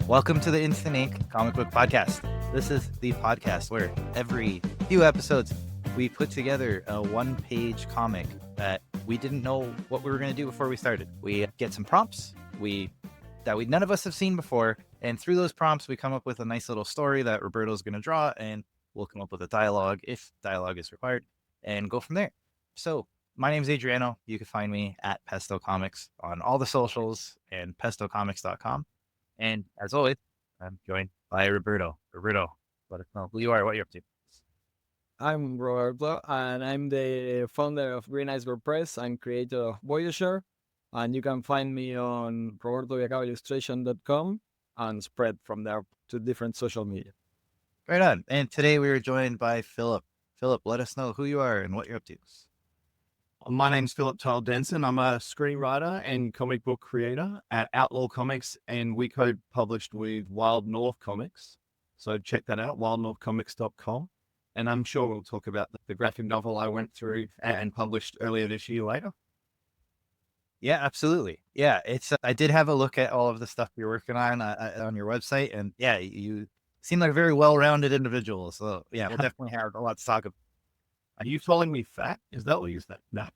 Welcome to the Instant Ink Comic Book Podcast. This is the podcast where every few episodes we put together a one-page comic that we didn't know what we were going to do before we started. We get some prompts that none of us have seen before, and through those prompts we come up with a nice little story that Roberto's going to draw, and we'll come up with a dialogue if dialogue is required, and go from there. So my name is Adriano. You can find me at Pesto Comics on all the socials and pestocomics.com. And as always, I'm joined by Roberto. Roberto, let us know who you are, what you're up to. I'm Roberto, and I'm the founder of Green Iceberg Press and creator of Voyager. And you can find me on robertoviacavaillustration.com and spread from there to different social media. Right on. And today we were joined by Philip. Philip, let us know who you are and what you're up to. My name's Philip Tarl Denson. I'm a screenwriter and comic book creator at Outlaw Comics, and we co-published with Wild North Comics. So check that out, wildnorthcomics.com. And I'm sure we'll talk about the graphic novel I went through and published earlier this year later. Yeah, absolutely. Yeah, it's. I did have a look at all of the stuff you're working on your website, and yeah, you seem like a very well-rounded individual. So yeah, we'll definitely have a lot to talk about. Are you calling me fat? Is that what you said? No.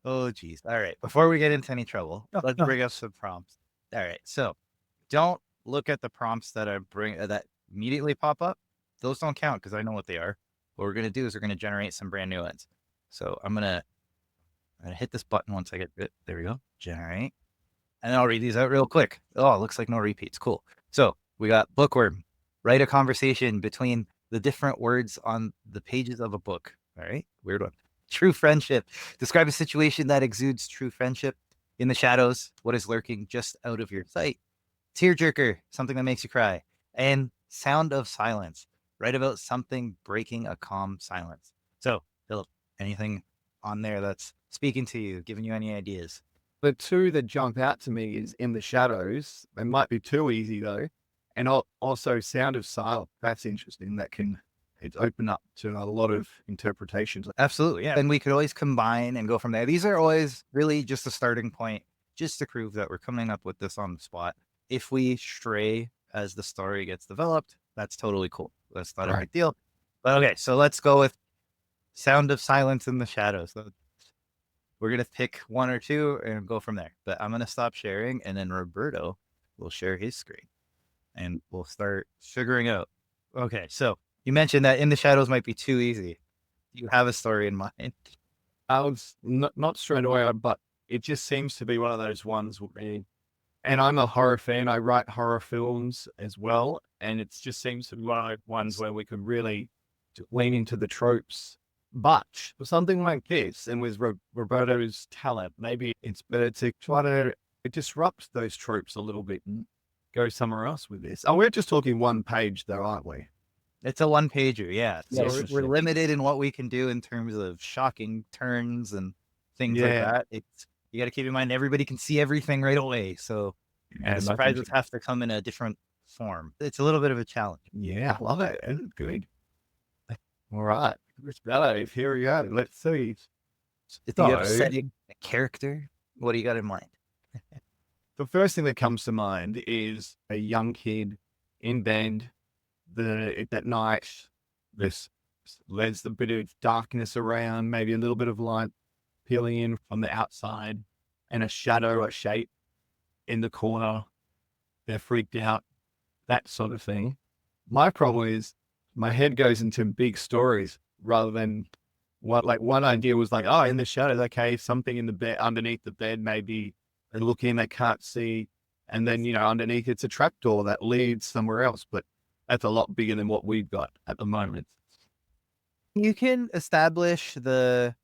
Oh, geez. All right. Before we get into any trouble, let's bring up some prompts. All right. So don't look at the prompts that that immediately pop up. Those don't count because I know what they are. What we're going to do is we're going to generate some brand new ones. So I'm going to hit this button once I get it. There we go. Generate. And I'll read these out real quick. Oh, it looks like no repeats. Cool. So we got bookworm. Write a conversation between the different words on the pages of a book. All right. Weird one. True friendship. Describe a situation that exudes true friendship. In the shadows, what is lurking just out of your sight. Tearjerker, something that makes you cry. And sound of silence. Write about something breaking a calm silence. So, Philip, anything on there that's speaking to you, giving you any ideas? The two that jump out to me is in the shadows. They might be too easy though. And also sound of silence. That's interesting. It's open up to a lot of interpretations. Absolutely. Yeah. And we could always combine and go from there. These are always really just a starting point, just to prove that we're coming up with this on the spot. If we stray as the story gets developed, that's totally cool. That's not a big deal. But okay, so let's go with sound of silence in the shadows. So we're going to pick one or two and go from there. But I'm going to stop sharing, and then Roberto will share his screen. And we'll start figuring out. Okay, so you mentioned that in the shadows might be too easy. Do you have a story in mind? I was not straight away, but it just seems to be one of those ones where, and I'm a horror fan. I write horror films as well, and it just seems to be one of those ones where we could really lean into the tropes. But for something like this, and with Roberto's talent, maybe it's better to try to disrupt those tropes a little bit and go somewhere else with this. Oh, we're just talking one page though, aren't we? It's a one-pager, yeah. So Yes. we're limited in what we can do in terms of shocking turns and things like that. You got to keep in mind everybody can see everything right away. So the surprises have to come in a different form. It's a little bit of a challenge. Yeah, I love it. It's good. All right. Here we go. Let's see. Setting a character. What do you got in mind? The first thing that comes to mind is a young kid in bed. That night, there's a bit of darkness around, maybe a little bit of light peeling in from the outside, and a shape in the corner. They're freaked out, that sort of thing. My problem is my head goes into big stories rather than one idea was like, oh, in the shadows, okay, something in the bed, underneath the bed, maybe they look in, they can't see. And then, underneath it's a trapdoor that leads somewhere else. But that's a lot bigger than what we've got at the moment. You can establish the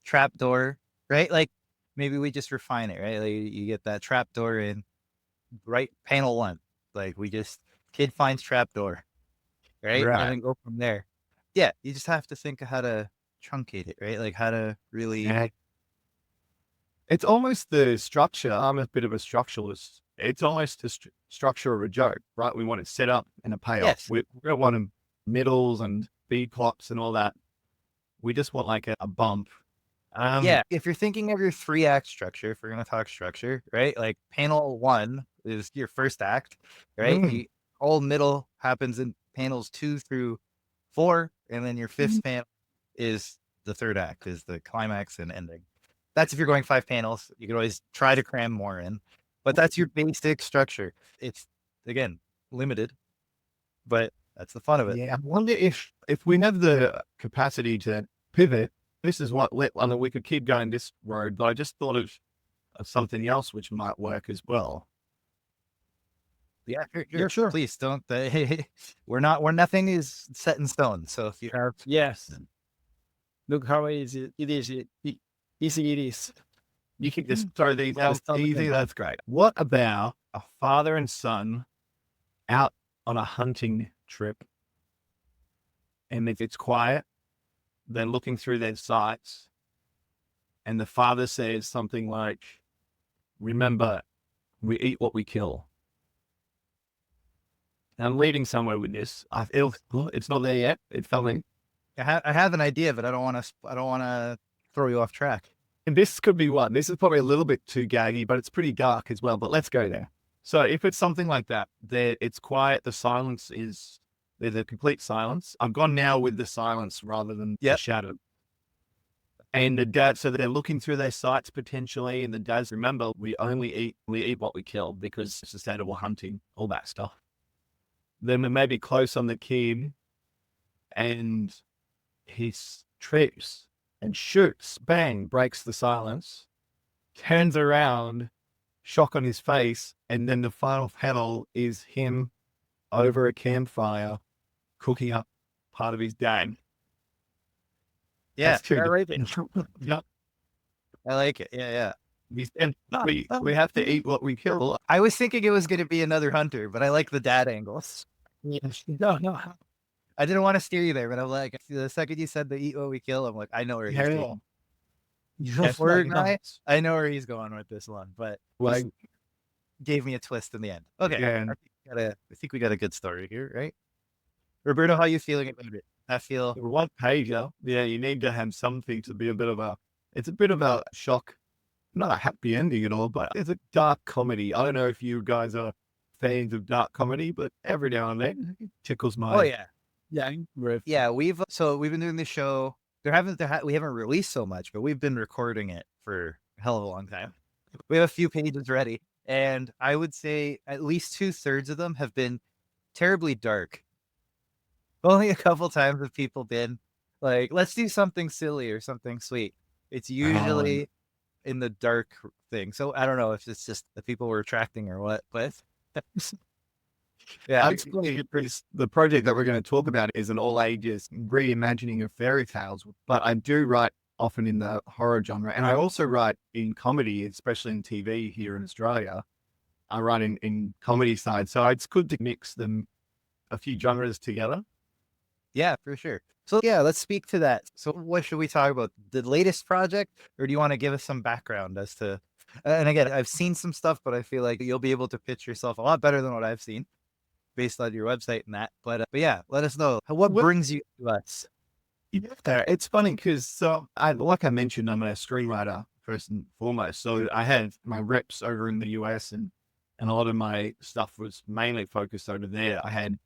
trapdoor, right? Like maybe we just refine it, right? Like you get that trapdoor in right panel 1. Like kid finds trapdoor, right? And then go from there. Yeah, you just have to think of how to truncate it, right? Like how to really... It's almost the structure. I'm a bit of a structuralist. It's almost the structure of a joke, right? We want it set up and a payoff. Yes. We don't want middles and B plots and all that. We just want like a bump Yeah, if you're thinking of your 3-act structure, if we're going to talk structure, right? Like panel 1 is your first act, right? The whole middle happens in panels 2 through 4, and then your 5th panel is the 3rd act, is the climax and ending. That's if you're going 5 panels. You can always try to cram more in, but that's your basic structure. It's, again, limited, but that's the fun of it. Yeah, I wonder if we have the capacity to pivot. This is what I mean, we could keep going this road, but I just thought of something else which might work as well. Yeah, Yeah, sure. Please don't. We're nothing is set in stone. So if you have, Yes. Look how easy it is. Easy it is. You can just throw these out Just easy. something. That's great. What about a father and son out on a hunting trip? And if it's quiet, they're looking through their sights, and the father says something like, "Remember, we eat what we kill." I'm leading somewhere with this. It's not there yet. It's coming. I have an idea, but I don't want to throw you off track. And this could be one. This is probably a little bit too gaggy, but it's pretty dark as well. But let's go there. So if it's something like that, it's quiet. The silence is, there's a complete silence. I've gone now with the silence rather than the shadow. And the dad, so they're looking through their sights potentially. And the dads, remember, we eat what we kill because it's sustainable hunting, all that stuff. Then we may be close on the kid, and he trips and shoots, bang, breaks the silence, turns around, shock on his face, and then the final panel is him over a campfire cooking up part of his dad. Yeah, Yep. I like it. Yeah. We have to eat what we kill. I was thinking it was going to be another hunter, but I like the dad angles. No. I didn't want to steer you there, but I'm like, the second you said the eat what we kill, I'm like, I know where he's going. I know where he's going with this one, but Like, gave me a twist in the end. Okay, yeah. I think we got a good story here, right? Roberto, how you feeling about it? I feel one pager. Yeah, you need to have something to be it's a bit of a shock. Not a happy ending at all, but it's a dark comedy. I don't know if you guys are fans of dark comedy, but every now and then it tickles my. Oh yeah. Yeah. We've been doing this show. We haven't released so much, but we've been recording it for a hell of a long time. We have a few pages ready, and I would say at least 2/3 of them have been terribly dark. Only a couple times have people been like, let's do something silly or something sweet. It's usually in the dark thing. So I don't know if it's just the people we're attracting or what, but yeah. The project that we're going to talk about is an all ages reimagining of fairy tales, but I do write often in the horror genre, and I also write in comedy, especially in TV here in Australia. I write in comedy side, so it's good to mix them, a few genres together. Yeah, for sure. So yeah, let's speak to that. So what should we talk about? The latest project, or do you want to give us some background as to, and again, I've seen some stuff, but I feel like you'll be able to pitch yourself a lot better than what I've seen based on your website and that. But yeah, let us know. What brings you to us? Yeah, it's funny because like I mentioned, I'm a screenwriter first and foremost. So I had my reps over in the US, and a lot of my stuff was mainly focused over there. I had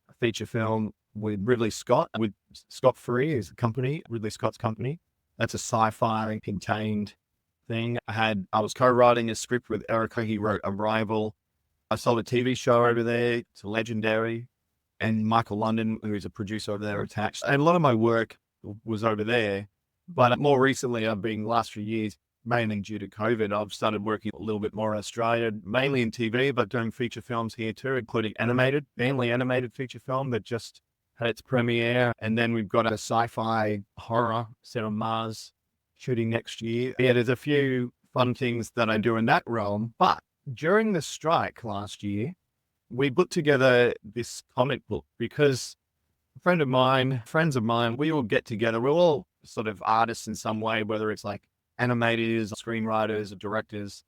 a feature film with Ridley Scott, with Scott Free is the company, Ridley Scott's company. That's a sci-fi contained thing. I was co-writing a script with Erica. He wrote Arrival. I sold a TV show over there. It's legendary. And Michael London, who is a producer over there, attached. And a lot of my work was over there. But more recently, last few years, mainly due to COVID, I've started working a little bit more in Australia, mainly in TV, but doing feature films here too, including family animated feature film that just had its premiere. And then we've got a sci-fi horror set on Mars shooting next year. Yeah, there's a few fun things that I do in that realm. But during the strike last year, we put together this comic book because friends of mine, we all get together. We're all sort of artists in some way, whether it's like animators, screenwriters, or directors.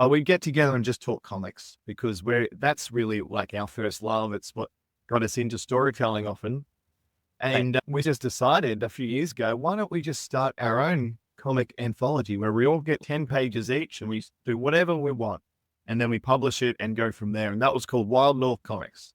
We get together and just talk comics because that's really like our first love. It's what got us into storytelling often. And we just decided a few years ago, why don't we just start our own comic anthology where we all get 10 pages each and we do whatever we want. And then we publish it and go from there. And that was called Wild North Comics.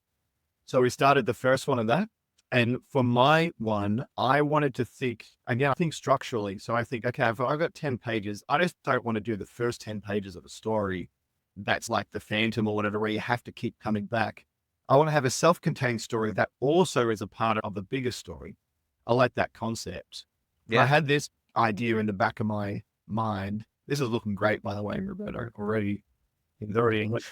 So we started the first one of that. And for my one, I wanted to think, again, I think structurally. So I think, okay, if I've got 10 pages, I just don't want to do the first 10 pages of a story that's like The Phantom or whatever, where you have to keep coming back. I want to have a self-contained story that also is a part of the bigger story. I like that concept. Yeah. I had this idea in the back of my mind. This is looking great, by the way, Roberto, already. It's already English.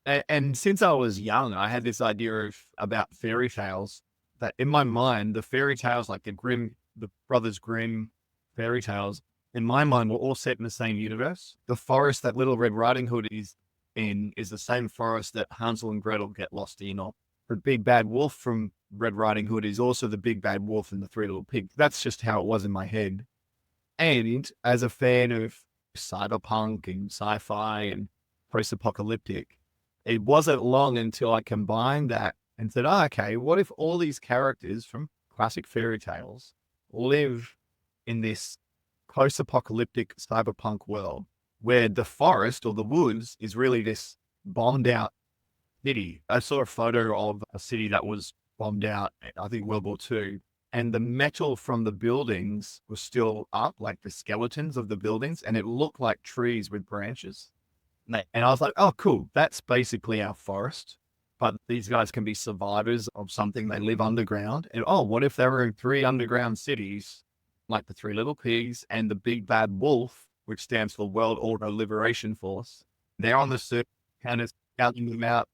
And since I was young, I had this idea about fairy tales that in my mind, the fairy tales, like the Brothers Grimm fairy tales, in my mind, were all set in the same universe. The forest that Little Red Riding Hood is in is the same forest that Hansel and Gretel get lost in. Or the big bad wolf from Red Riding Hood is also the big bad wolf in the Three Little Pigs. That's just how it was in my head. And as a fan of cyberpunk and sci-fi and post-apocalyptic, it wasn't long until I combined that and said, oh, okay, what if all these characters from classic fairy tales live in this post-apocalyptic cyberpunk world where the forest or the woods is really this bombed out city? I saw a photo of a city that was bombed out, I think World War II, and the metal from the buildings was still up, like the skeletons of the buildings, and it looked like trees with branches. And I was like, oh, cool. That's basically our forest. But these guys can be survivors of something. They live underground. And oh, what if there were 3 underground cities, like the Three Little Pigs and the Big Bad Wolf, which stands for World Order Liberation Force? They're on the surface, kind of scouting them out.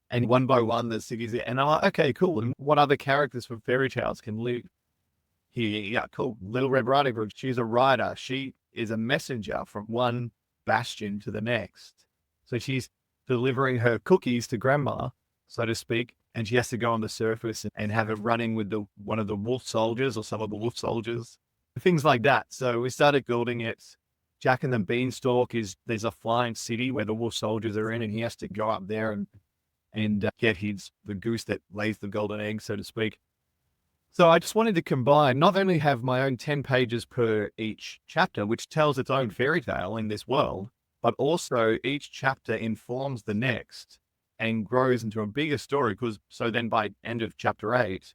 And one by one, the cities there. And I'm like, okay, cool. And what other characters from fairy tales can live here? Yeah, cool. Little Red Riding Hood, she's a rider. She is a messenger from one bastion to the next. So she's delivering her cookies to grandma, so to speak, and she has to go on the surface and have a run-in with one of the wolf soldiers or some of the wolf soldiers, things like that. So we started building it. Jack and the Beanstalk there's a flying city where the wolf soldiers are in, and he has to go up there and get the goose that lays the golden egg, so to speak. So I just wanted to combine, not only have my own 10 pages per each chapter, which tells its own fairy tale in this world, but also each chapter informs the next and grows into a bigger story. So then by end of chapter 8,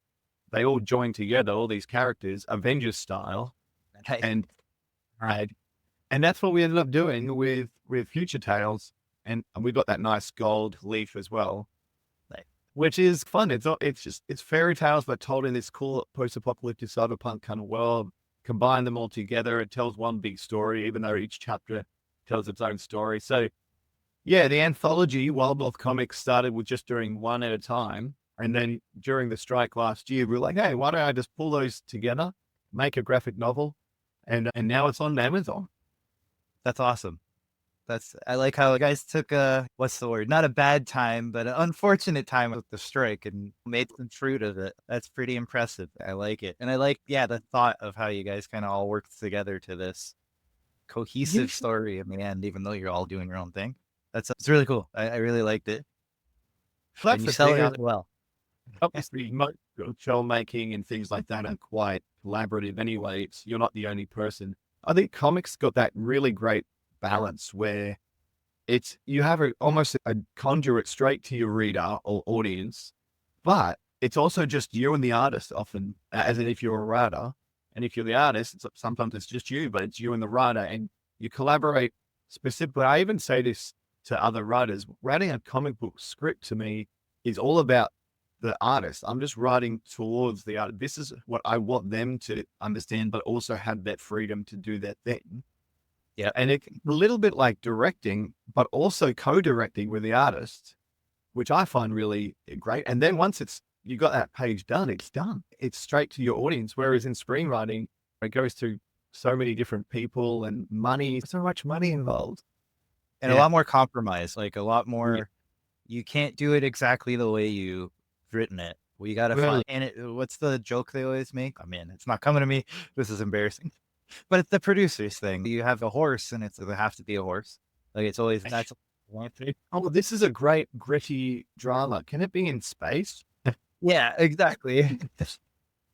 they all join together, all these characters, Avengers style. And that's what we ended up doing with Future Tales. And we got that nice gold leaf as well, which is fun. It's fairy tales, but told in this cool post-apocalyptic cyberpunk kind of world. Combine them all together. It tells one big story, even though each chapter tells its own story. So yeah, the anthology Wild North Comics started with just doing one at a time. And then during the strike last year, we were like, hey, why don't I just pull those together, make a graphic novel? And now it's on Amazon. That's awesome. I like how you guys took what's the word? Not a bad time, but an unfortunate time with the strike and made some fruit of it. That's pretty impressive. I like it. And I like, the thought of how you guys kind of all worked together to this cohesive story in the end, even though you're all doing your own thing. It's really cool. I really liked it. And you sell it as well. Obviously, filmmaking and things like that are quite collaborative anyway. You're not the only person. I think comics got that really great balance where you have almost a conduit straight to your reader or audience, but it's also just you and the artist often, as in if you're a writer. And if you're the artist, sometimes it's just you, but it's you and the writer, and you collaborate specifically. I even say this to other writers. Writing a comic book script to me is all about the artist. I'm just writing towards the art. This is what I want them to understand, but also have that freedom to do their thing. Yeah. And it's a little bit like directing, but also co-directing with the artist, which I find really great. And then once you got that page done, it's done. It's straight to your audience. Whereas in screenwriting, it goes to so many different people and money, so much money involved. And a lot more compromise, like a lot more, you can't do it exactly the way you've written it. We got to find, and what's the joke they always make? Oh man, it's not coming to me. This is embarrassing. But it's the producer's thing. You have a horse and they have to be a horse. Like it's always, that's one thing. Oh, this is a great gritty drama. Can it be in space? Yeah, exactly.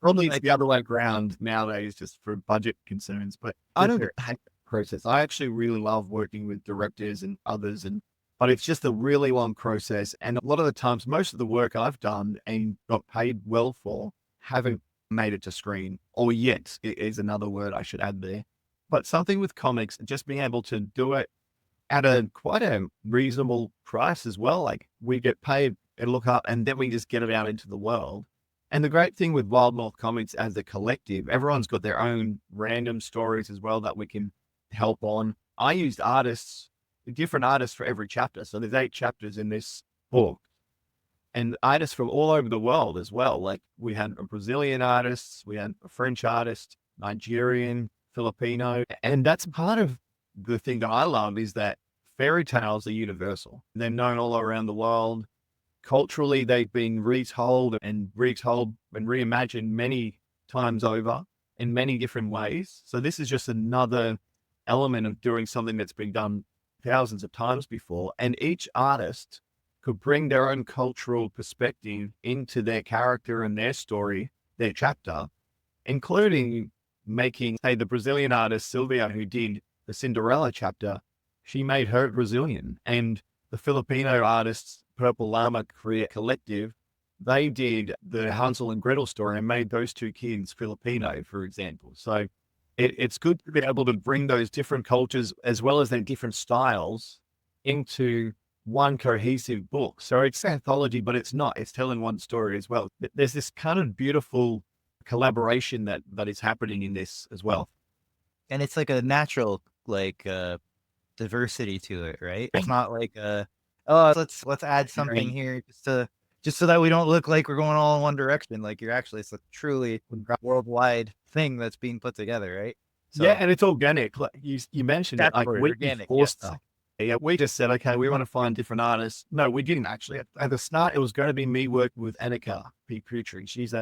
Probably it's the other way around nowadays, just for budget concerns. But I don't hate the process. I actually really love working with directors and others, but it's just a really long process. And a lot of the times, most of the work I've done and got paid well for haven't made it to screen, or yet is another word I should add there. But something with comics, just being able to do it at quite a reasonable price as well. Like we get paid and look up, and then we just get it out into the world. And the great thing with Wild North Comics as a collective, everyone's got their own random stories as well that we can help on. I used different artists for every chapter. So there's 8 chapters in this book, and artists from all over the world as well. Like we had a Brazilian artist, we had a French artist, Nigerian, Filipino. And that's part of the thing that I love, is that fairy tales are universal. They're known all around the world. Culturally, they've been retold and reimagined many times over in many different ways. So this is just another element of doing something that's been done thousands of times before. And each artist could bring their own cultural perspective into their character and their story, their chapter, including making, say, the Brazilian artist Sylvia, who did the Cinderella chapter, she made her Brazilian. And the Filipino artists, Purple Llama Collective, they did the Hansel and Gretel story and made those 2 kids Filipino, for example. So it's good to be able to bring those different cultures as well as their different styles into one cohesive book. So it's anthology, but it's not. It's telling one story as well. There's this kind of beautiful collaboration that is happening in this as well. And it's like a natural, like, diversity to it, right? It's not like, oh, let's add something here just so that we don't look like we're going all in one direction. Like it's a truly worldwide thing that's being put together, right? So, yeah, and it's organic. Like you mentioned it, like organic. Yeah, we just said, okay, we want to find different artists. No, we didn't actually. At the start, it was going to be me working with Annika P. Putri. She's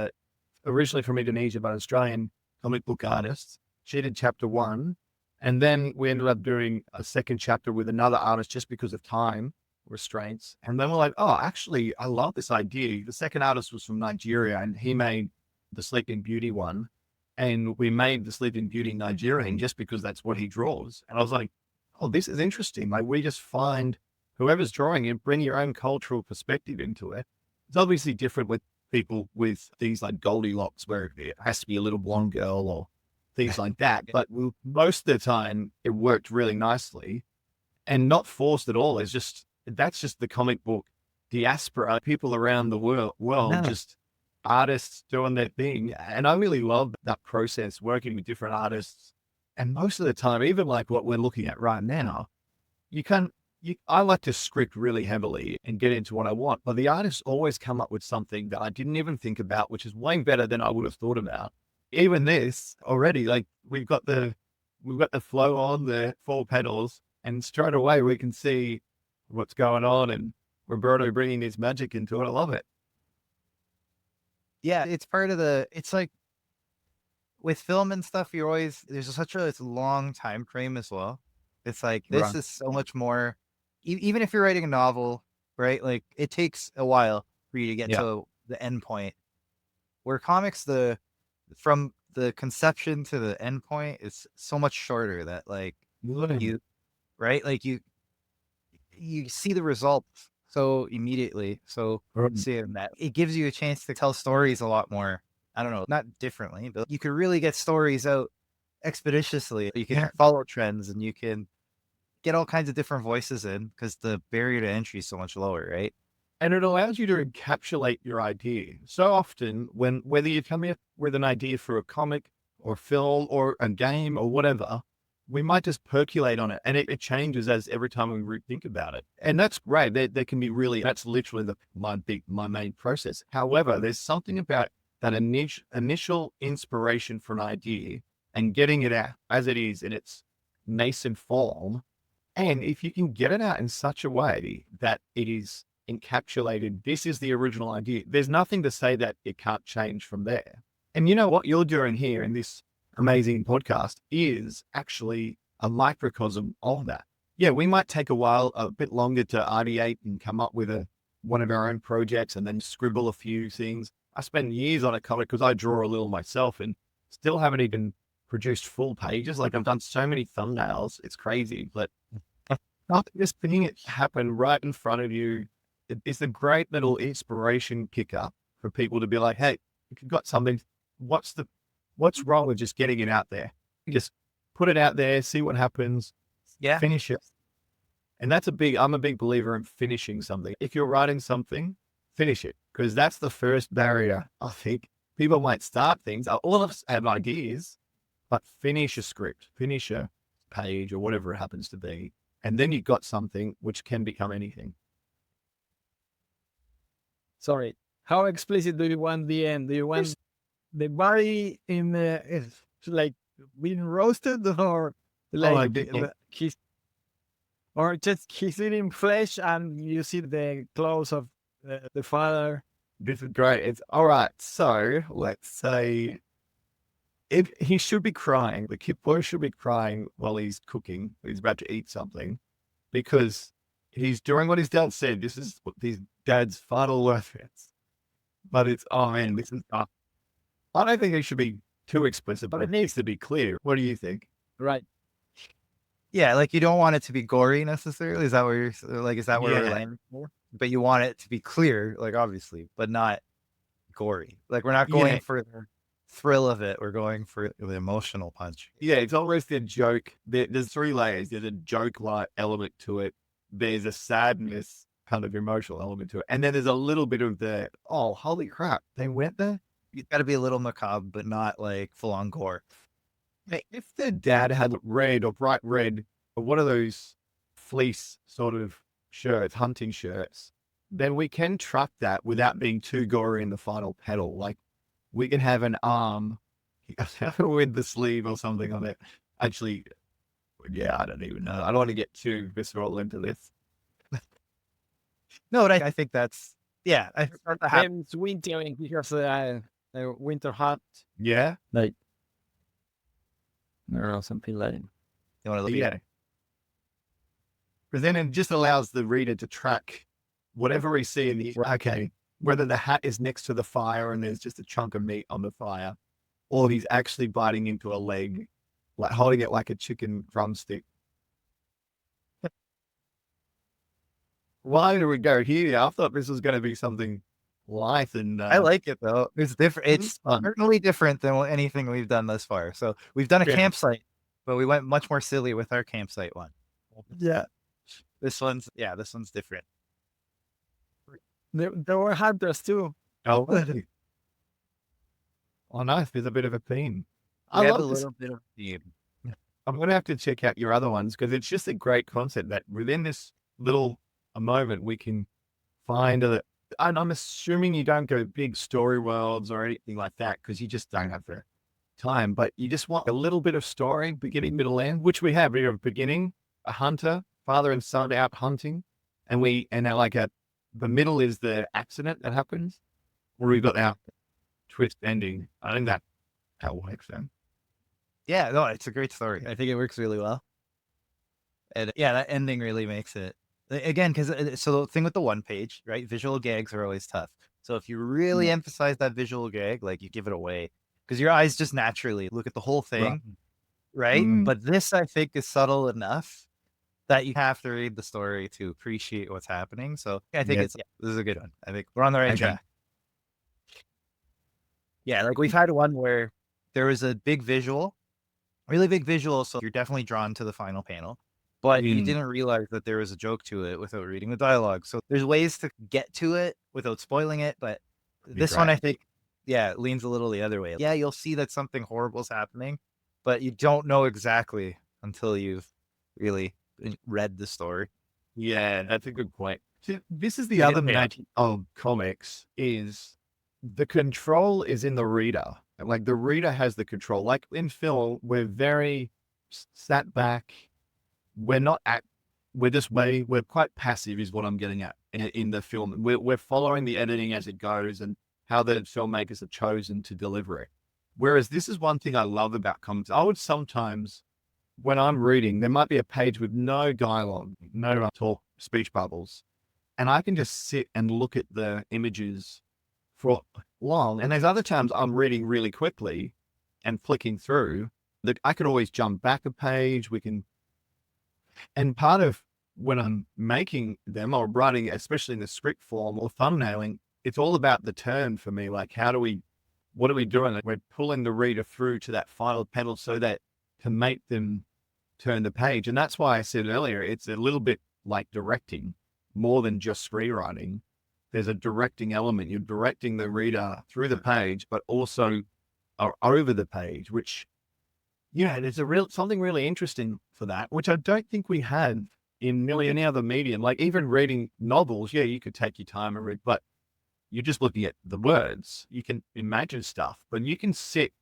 originally from Indonesia, but Australian comic book artist. She did chapter 1. And then we ended up doing a second chapter with another artist just because of time restraints. And then we're like, oh, actually, I love this idea. The second artist was from Nigeria, and he made the Sleeping Beauty one. And we made the Sleeping Beauty Nigerian just because that's what he draws. And I was like, oh, this is interesting. Like, we just find whoever's drawing it, bring your own cultural perspective into it. It's obviously different with people with things like Goldilocks, where it has to be a little blonde girl or things like that. But most of the time, it worked really nicely and not forced at all. That's just the comic book diaspora, people around the world, just artists doing their thing. And I really love that process, working with different artists. And most of the time, even like what we're looking at right now, I like to script really heavily and get into what I want, but the artists always come up with something that I didn't even think about, which is way better than I would have thought about. Even this already, like we've got the flow on the 4 pedals, and straight away we can see what's going on, and Roberto bringing his magic into it. I love it. Yeah, it's part of it's like with film and stuff, there's such a long time frame as well. It's like, this is so much more, even if you're writing a novel, right? Like it takes a while for you to get to the end point, where comics, from the conception to the end point is so much shorter that like you see the results so immediately. So seeing that, it gives you a chance to tell stories a lot more. I don't know, not differently, but you can really get stories out expeditiously. You can follow trends, and you can get all kinds of different voices in because the barrier to entry is so much lower, right? And it allows you to encapsulate your idea. So often, whether you come up with an idea for a comic or film or a game or whatever, we might just percolate on it, and it changes as every time we think about it. And that's great. There can be that's literally my main process. However, there's something about that initial inspiration for an idea and getting it out as it is in its nascent form. And if you can get it out in such a way that it is encapsulated, this is the original idea, there's nothing to say that it can't change from there. And you know what you're doing here in this amazing podcast is actually a microcosm of that. Yeah, we might take a bit longer to ideate and come up with one of our own projects and then scribble a few things. I spend years on a comic because I draw a little myself and still haven't even produced full pages. Like I've done so many thumbnails. It's crazy, but after just seeing it happen right in front of you, it's a great little inspiration kicker for people to be like, hey, if you've got something, what's wrong with just getting it out there? Just put it out there, see what happens, finish it. And I'm a big believer in finishing something. If you're writing something, finish it. Because that's the first barrier, I think. People might start things. All of us have ideas, but finish a script, finish a page or whatever it happens to be. And then you've got something which can become anything. Sorry. How explicit do you want the end? Do you want the body in the, it's like being roasted, or like he's, or just he's eating flesh and you see the clothes of the father? This is great. It's all right. So let's say if he should be crying, the kid boy should be crying while he's cooking. He's about to eat something because he's doing what his dad said. This is what his dad's final words. But it's, oh man, this is tough. I don't think it should be too explicit, but it needs to be clear. What do you think? Right. Yeah, like you don't want it to be gory necessarily. Is that what you're like? Is that where we're landing for? But you want it to be clear, like obviously, but not gory. Like we're not going for the thrill of it. We're going for the emotional punch. Yeah, it's almost a joke. There's 3 layers. There's a joke-like element to it. There's a sadness kind of emotional element to it, and then there's a little bit of the, oh, holy crap, they went there. You've got to be a little macabre, but not like full-on gore. If the dad had red or bright red or one of those fleece sort of shirts, hunting shirts, then we can truck that without being too gory in the final pedal. Like we can have an arm with the sleeve or something on it. Actually, yeah, I don't even know. I don't want to get too visceral into this. No, but I think that's, yeah. I Then it's winter and he has a winter hat. Yeah. Like, I don't know, something like that. You want to look Yeah. Because then it just allows the reader to track whatever we see in the, okay, whether the hat is next to the fire and there's just a chunk of meat on the fire, or he's actually biting into a leg, like holding it like a chicken drumstick. Why do we go here? I thought this was going to be something light and... I like it though. It's different. It's certainly different than anything we've done thus far. So we've done a campsite, but we went much more silly with our campsite one. Yeah. This one's different. There were hunters too. Oh, oh, nice. There's a bit of a theme. I love a little bit of theme. I'm going to have to check out your other ones because it's just a great concept that within this little moment we can find and I'm assuming you don't go big story worlds or anything like that because you just don't have the time, but you just want a little bit of story, beginning, middle, end, which we have. We have a beginning, a hunter, father and son out hunting, and the middle is the accident that happens, where we've got our twist ending. I think that works then. Yeah, no, it's a great story. I think it works really well. And yeah, that ending really makes it, again, because so the thing with the one page, right? Visual gags are always tough. So if you really emphasize that visual gag, like you give it away, because your eyes just naturally look at the whole thing, right? But this, I think, is subtle enough that you have to read the story to appreciate what's happening. So I think this is a good one. I think we're on the right track. Yeah, like we've had one where there was a big visual, really big visual, so you're definitely drawn to the final panel, but you didn't realize that there was a joke to it without reading the dialogue. So there's ways to get to it without spoiling it, but this one, I think, leans a little the other way. Yeah, you'll see that something horrible is happening, but you don't know exactly until you've really read the story. Yeah, that's a good point. See, this is the other magic of comics is the control is in the reader. Like the reader has the control. Like in film, we're very sat back. We're quite passive is what I'm getting at in the film. We're following the editing as it goes and how the filmmakers have chosen to deliver it. Whereas this is one thing I love about comics. I would sometimes, when I'm reading, there might be a page with no dialogue, no talk, speech bubbles. And I can just sit and look at the images for long. And there's other times I'm reading really quickly and flicking through that I could always jump back a page. And part of when I'm making them or writing, especially in the script form or thumbnailing, it's all about the turn for me. Like, what are we doing? Like, we're pulling the reader through to that final panel so that to make them turn the page. And that's why I said earlier, it's a little bit like directing more than just screenwriting. There's a directing element. You're directing the reader through the page, but also over the page, which, there's something really interesting for that, which I don't think we had in nearly any other medium. Like even reading novels, you could take your time and read, but you're just looking at the words. You can imagine stuff, but you can sit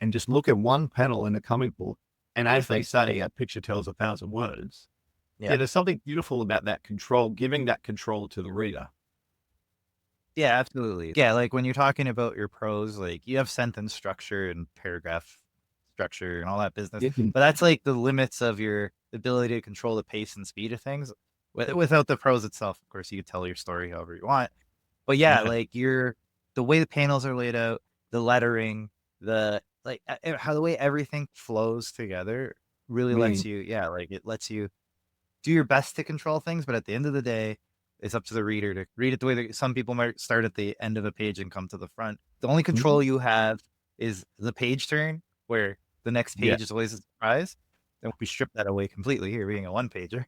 and just look at one panel in a comic book. And as they say, a picture tells 1,000 words. Yeah, there's something beautiful about that control, giving that control to the reader. Yeah, absolutely. Yeah, like when you're talking about your prose, like you have sentence structure and paragraph structure and all that business, but that's like the limits of your ability to control the pace and speed of things. Without the prose itself, of course, you could tell your story however you want. But like the way the panels are laid out, the lettering, how the way everything flows together really lets you, it lets you do your best to control things. But at the end of the day, it's up to the reader to read it the way that some people might start at the end of a page and come to the front. The only control you have is the page turn, where the next page is always a surprise. Then we strip that away completely here being a one pager.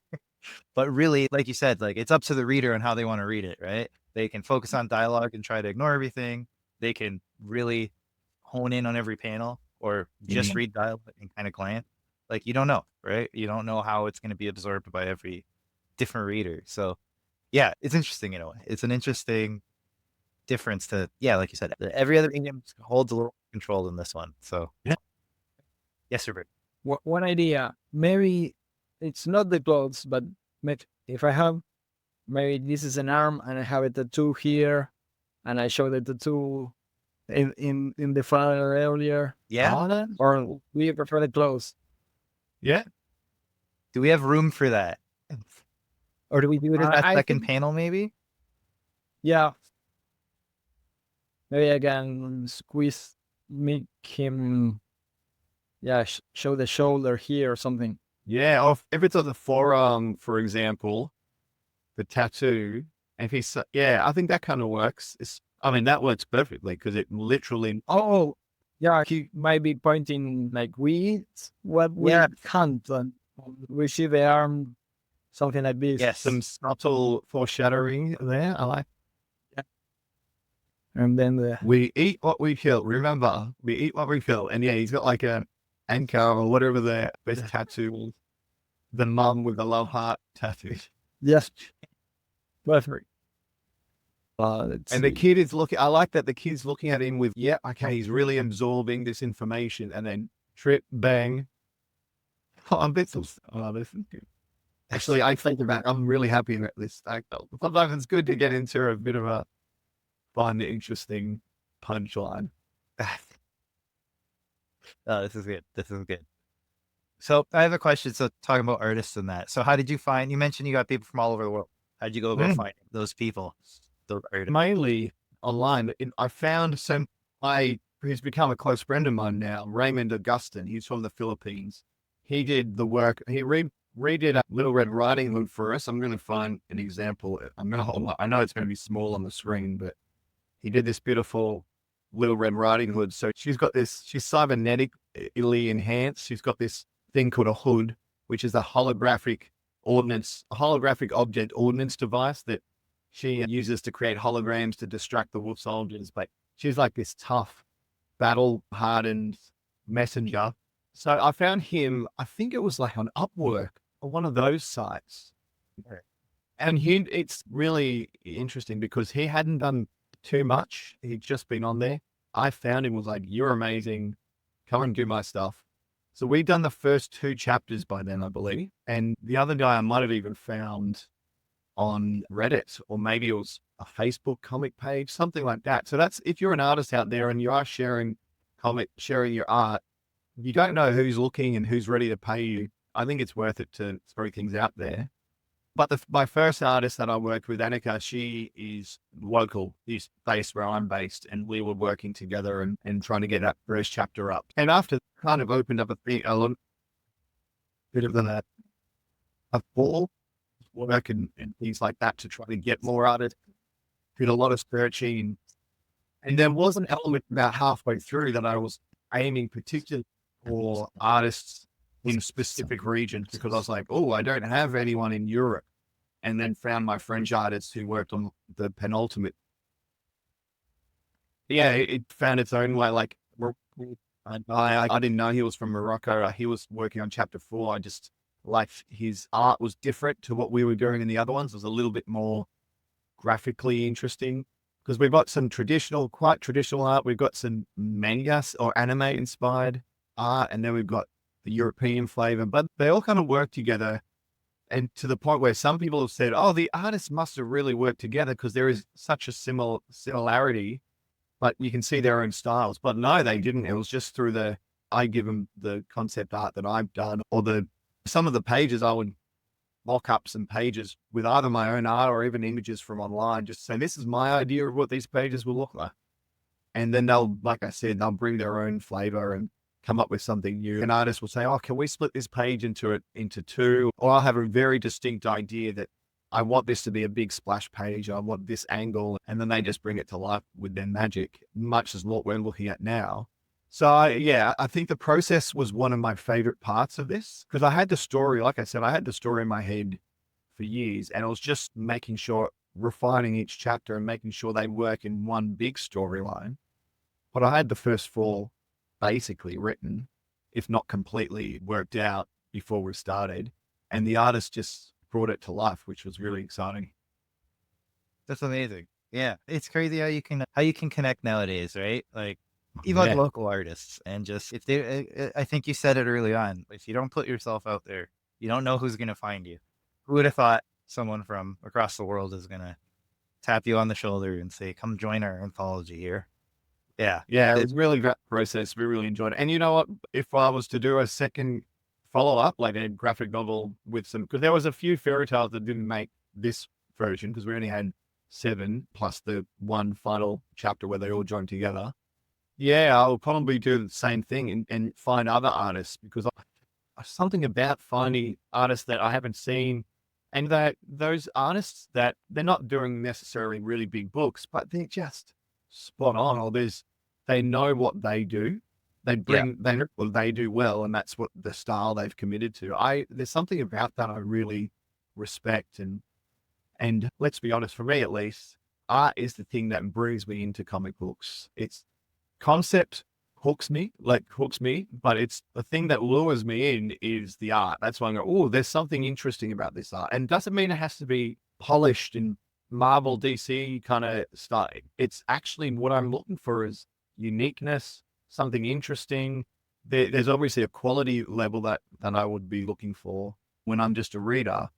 But really, like you said, like it's up to the reader on how they want to read it, right? They can focus on dialogue and try to ignore everything. They can really hone in on every panel or just read dialogue and kind of glance. Like you don't know, right? You don't know how it's going to be absorbed by every different reader. So yeah, it's interesting in a way. It's an interesting difference to, like you said, every other medium holds a little control in this one. So yes, Robert. One idea, maybe it's not the clothes, but if I have, maybe this is an arm and I have a tattoo here and I show the tattoo in the file earlier. Yeah. Or do you prefer the clothes? Yeah. Do we have room for that? Or do we do it in that second panel maybe? Yeah. Maybe I can make him, show the shoulder here or something. Yeah, or if it's on the forearm, for example, the tattoo, if he's, I think that kind of works. That works perfectly because it literally. Oh, yeah, he might be pointing like we can't. We see the arm, something like this. Yes. Some subtle foreshadowing there. I like. Yeah. And then we eat what we kill. Remember, we eat what we kill. And he's got like a anchor or whatever the best tattoo. The mum with the love heart tattoo. Yes. Perfect. And the kid is looking, I like that the kid's looking at him with, he's really absorbing this information, and then trip, bang. This is good. Actually, I'm really happy about this. Sometimes it's good to get into a bit of a fun, interesting punchline. Oh, this is good. This is good. So I have a question. So talking about artists and that. So how did you find, you mentioned you got people from all over the world. How did you go about finding those people? Mainly online. I found he's become a close friend of mine now, Raymond Augustin. He's from the Philippines. He did the work. He redid a Little Red Riding Hood for us. I'm going to find an example. I'm going to hold up. I know it's going to be small on the screen, but he did this beautiful Little Red Riding Hood. So she's cybernetically enhanced. She's got this thing called a hood, which is a holographic object ordnance device that she uses to create holograms to distract the wolf soldiers. But she's like this tough, battle-hardened messenger. So I found him, I think it was like on Upwork or one of those sites. And it's really interesting because he hadn't done too much. He'd just been on there. I found him, was like, you're amazing. Come and do my stuff. So we'd done the first 2 chapters by then, I believe. And the other guy I might have even found on Reddit, or maybe it was a Facebook comic page, something like that. So that's, if you're an artist out there and you are sharing your art, you don't know who's looking and who's ready to pay you. I think it's worth it to throw things out there. But my first artist that I worked with, Annika, she is local. She's based where I'm based, and we were working together and trying to get that first chapter up. And after kind of opened up a little bit of a full work and things like that to try to get more artists. Did a lot of searching. And there was an element about halfway through that I was aiming particularly for artists in specific regions because I was like, oh, I don't have anyone in Europe. And then found my French artist who worked on the penultimate. Yeah, it found its own way. Like, I didn't know he was from Morocco. He was working on chapter 4. I just like his art was different to what we were doing in the other ones. It was a little bit more graphically interesting because we've got some quite traditional art. We've got some manga or anime inspired art, and then we've got the European flavor, but they all kind of work together. And to the point where some people have said, oh, the artists must have really worked together because there is such a similarity, but you can see their own styles. But no, they didn't. It was just through I give them the concept art that I've done, or some of the pages I would mock up some pages with either my own art or even images from online, just say, this is my idea of what these pages will look like. And then like I said, they'll bring their own flavor and come up with something new. An artist will say, oh, can we split this page into two? Or I'll have a very distinct idea that I want this to be a big splash page. I want this angle. And then they just bring it to life with their magic, much as what we're looking at now. So I think the process was one of my favorite parts of this because I had the story, like I said, I had the story in my head for years, and it was just making sure, refining each chapter and making sure they work in one big storyline. But I had the first 4 basically written, if not completely worked out before we started. And the artist just brought it to life, which was really exciting. That's amazing. Yeah. It's crazy how you can connect nowadays, right? Like, even local artists, and just I think you said it early on, if you don't put yourself out there, you don't know who's going to find you. Who would have thought someone from across the world is going to tap you on the shoulder and say, come join our anthology here? Yeah. Yeah. It was really a great process. We really enjoyed it. And you know what, if I was to do a second follow-up, like a graphic novel with because there was a few fairy tales that didn't make this version because we only had 7 plus the one final chapter where they all joined together. Yeah, I'll probably do the same thing and find other artists because something about finding artists that I haven't seen, and that those artists that they're not doing necessarily really big books, but they're just spot on, or they know what they do. They know what they do well, and that's what the style they've committed to. There's something about that I really respect, and let's be honest, for me at least, art is the thing that brings me into comic books. It's concept hooks me, but it's the thing that lures me in is the art. That's why I go, oh, there's something interesting about this art. And doesn't mean it has to be polished in Marvel, DC kind of style. It's actually what I'm looking for is uniqueness, something interesting. There's obviously a quality level that I would be looking for when I'm just a reader,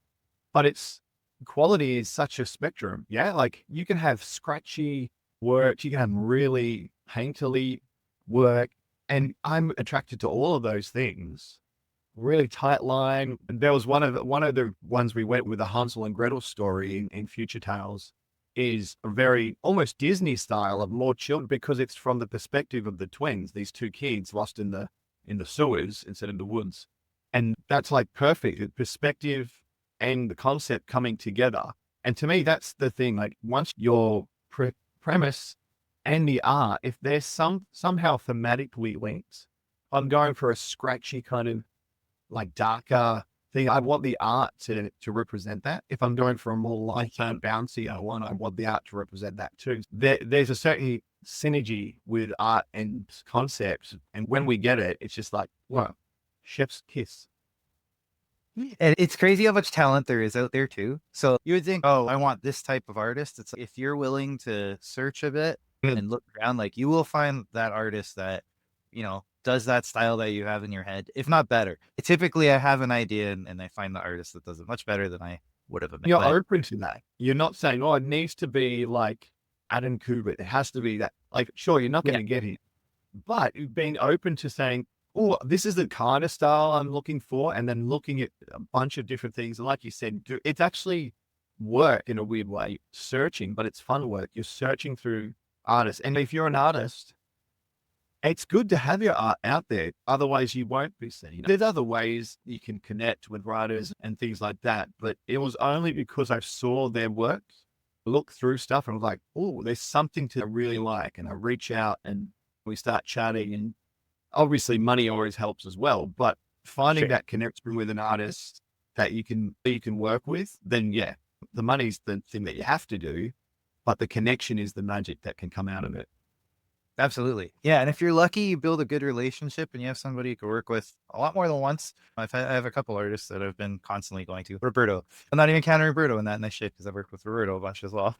but quality is such a spectrum. Yeah, like you can have scratchy work, you can have really painterly work, and I'm attracted to all of those things. Really tight line. And there was one of the ones we went with, the Hansel and Gretel story in Future Tales, is a very almost Disney style of more children because it's from the perspective of the twins, these 2 kids lost in the sewers instead of the woods, and that's like perfect. The perspective and the concept coming together. And to me, that's the thing. Like once your premise and the art, if they're somehow thematically linked, I'm going for a scratchy kind of like darker thing. I want the art to represent that. If I'm going for a more lighter, bouncier one, I want the art to represent that too. There's a certain synergy with art and concepts, and when we get it, it's just like, wow, chef's kiss. And it's crazy how much talent there is out there too. So you would think, oh, I want this type of artist. It's like, if you're willing to search a bit and look around, like you will find that artist that, does that style that you have in your head, if not better. Typically I have an idea and I find the artist that does it much better than I would have imagined. You're open to that. You're not saying, oh, it needs to be like Adam Kubert. It has to be that. Like, sure, you're not going to get it, but being open to saying, oh, this is the kind of style I'm looking for, and then looking at a bunch of different things. And like you said, it's actually work in a weird way, searching, but it's fun work. You're searching through artists. And if you're an artist, it's good to have your art out there. Otherwise, you won't be seen. There's other ways you can connect with writers and things like that. But it was only because I saw their work, look through stuff, and was like, oh, there's something to really like. And I reach out and we start chatting. And obviously, money always helps as well. But finding that connection with an artist that you can work with, then yeah, the money's the thing that you have to do. But the connection is the magic that can come out of it. Absolutely. Yeah. And if you're lucky, you build a good relationship and you have somebody you can work with a lot more than once. I have a couple artists that I've been constantly going to. Roberto. I'm not even counting Roberto in that nice shit because I've worked with Roberto a bunch as well.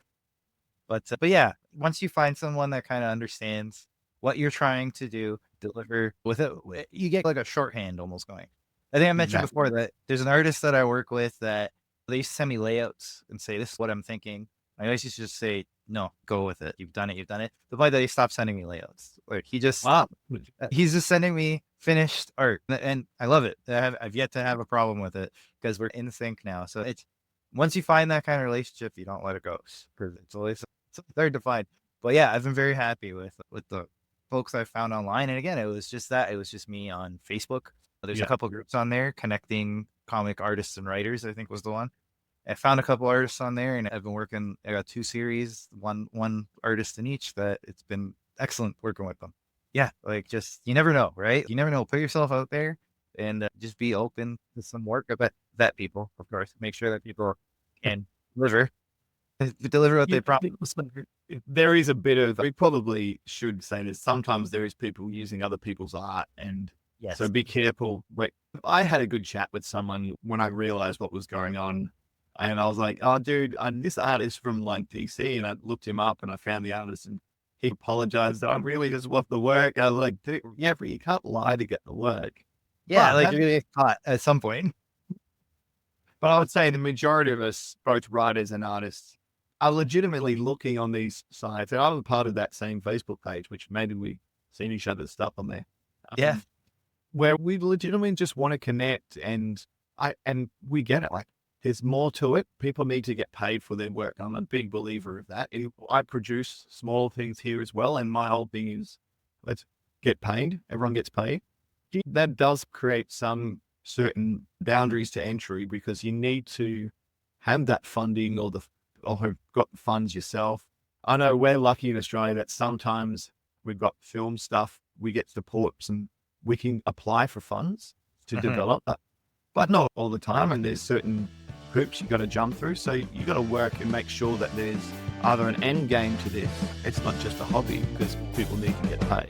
But yeah, once you find someone that kind of understands what you're trying to do, deliver with it, you get like a shorthand almost going. I think I mentioned before that there's an artist that I work with that they used to send me layouts and say, this is what I'm thinking. I always used to just say, no, go with it. You've done it. The point that he stopped sending me layouts. Like he's just sending me finished art, and I love it. I've yet to have a problem with it because we're in sync now. So it's once you find that kind of relationship, you don't let it go. It's always hard to find. But yeah, I've been very happy with the folks I found online. And again, it was just me on Facebook. There's a couple groups on there connecting comic artists and writers, I think was the one. I found a couple artists on there and I've been working, I got 2 series, one artist in each that it's been excellent working with them. Yeah. Like just, you never know, right? You never know. Put yourself out there and just be open to some work. But vet people, of course, make sure that people can deliver what they promise. There is a bit of, we probably should say this. Sometimes there is people using other people's art and so be careful. Wait, I had a good chat with someone when I realized what was going on. And I was like, oh, dude, this artist from like DC. And I looked him up and I found the artist and he apologized. I really just want the work. I was like, dude, yeah, but you can't lie to get the work. Yeah, but like you're going to get caught at some point. But I would say the majority of us, both writers and artists, are legitimately looking on these sites. And I'm a part of that same Facebook page, which maybe we've seen each other's stuff on there. Yeah. Where we legitimately just want to connect and we get it. Like, there's more to it. People need to get paid for their work. I'm a big believer of that. I produce small things here as well. And my whole thing is, let's get paid. Everyone gets paid. That does create some certain boundaries to entry because you need to have that funding or have got the funds yourself. I know we're lucky in Australia that sometimes we've got film stuff. We get supports and we can apply for funds to develop that, but not all the time. And there's certain hoops you got to jump through. So you got to work and make sure that there's either an end game to this. It's not just a hobby because people need to get paid.